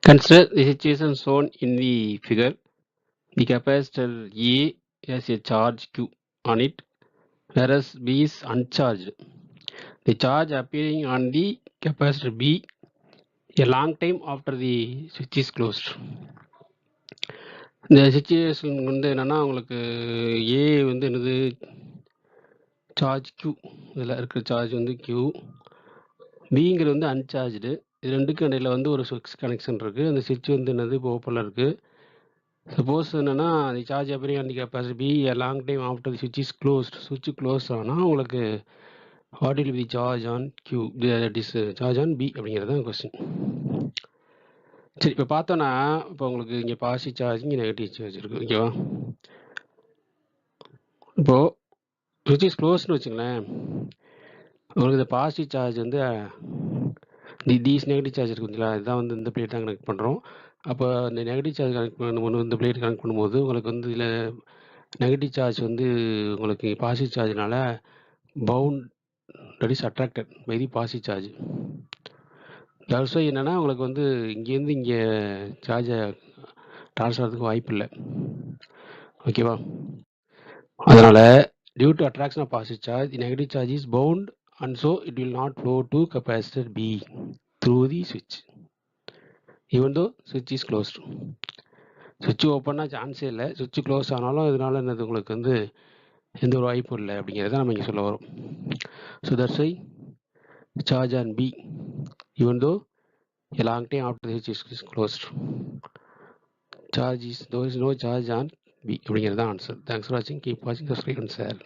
Consider the situation shown in the figure. The capacitor A has a charge Q on it, whereas B is uncharged. The charge appearing on the capacitor B a long time after the switch is closed. இந்த situation வந்து என்னன்னா உங்களுக்கு ஏ வந்து என்னது charge Q, இதில் இருக்கிற charge வந்து Q, பிங்கிறது வந்து அன்சார்ஜ்டு. இது ரெண்டுக்கு இடையில் வந்து ஒரு சுவிட்ச் கனெக்ஷன் இருக்குது. அந்த சுவிட்ச் வந்து என்னது இப்போ ஓப்பனில் இருக்குது. சப்போஸ் என்னென்னா the charge appearing on the capacity B long time after the சுவிட்ச் இஸ் க்ளோஸ்ட். சுவிட்ச் க்ளோஸ் ஆனால் உங்களுக்கு what will be charge on Q, that is charge on B அப்படிங்கிறது தான் கொஸ்டின். சரி, இப்போ பார்த்தோன்னா இப்போ உங்களுக்கு இங்கே பாசிட்டிவ் சார்ஜ், இங்கே நெகட்டிவ் சார்ஜ் இருக்குது, ஓகேவா? இப்போது சுவிட்ச் இஸ் க்ளோஸ்னு வச்சுங்களேன், உங்களுக்கு இந்த பாசிட்டிவ் சார்ஜ் வந்து தீஸ் நெகட்டிவ் சார்ஜ் இருக்குங்களா, இதுதான் வந்து இந்த பிளேட் தான் கனெக்ட் பண்ணுறோம். அப்போ இந்த நெகட்டிவ் சார்ஜ் கனெக்ட் பண்ணும்போது, இந்த பிளேட் கனெக்ட் பண்ணும்போது உங்களுக்கு வந்து இதில் நெகட்டிவ் சார்ஜ் வந்து உங்களுக்கு பாசிட்டிவ் சார்ஜ்னால bound, that is attracted by the positive charge. Also என்னென்னா உங்களுக்கு வந்து இங்கேருந்து இங்கே சார்ஜை ட்ரான்ஸ்ஃபர் ஆகிறதுக்கு வாய்ப்பு இல்லை, ஓகேவா? அதனால் due to attraction of positive charge, the negative charge is bound and so it will not flow to capacitor B through the switch even though switch is closed. switch open சான்ஸே இல்லை, switch close ஆனாலும் இதனால என்னது உங்களுக்கு வந்து எந்த ஒரு வாய்ப்பும் இல்லை அப்படிங்கிறத நம்ம இங்கே சொல்ல வரோம். So that's why charge on B even though a long time after the switch is closed, there is no charge on B அப்படிங்கிறது தான் ஆன்சர். தேங்க்ஸ் ஃபார் வாட்சிங். கீப் வாட்சிங், சப்ஸ்கிரைப் அண்ட் ஷேர்.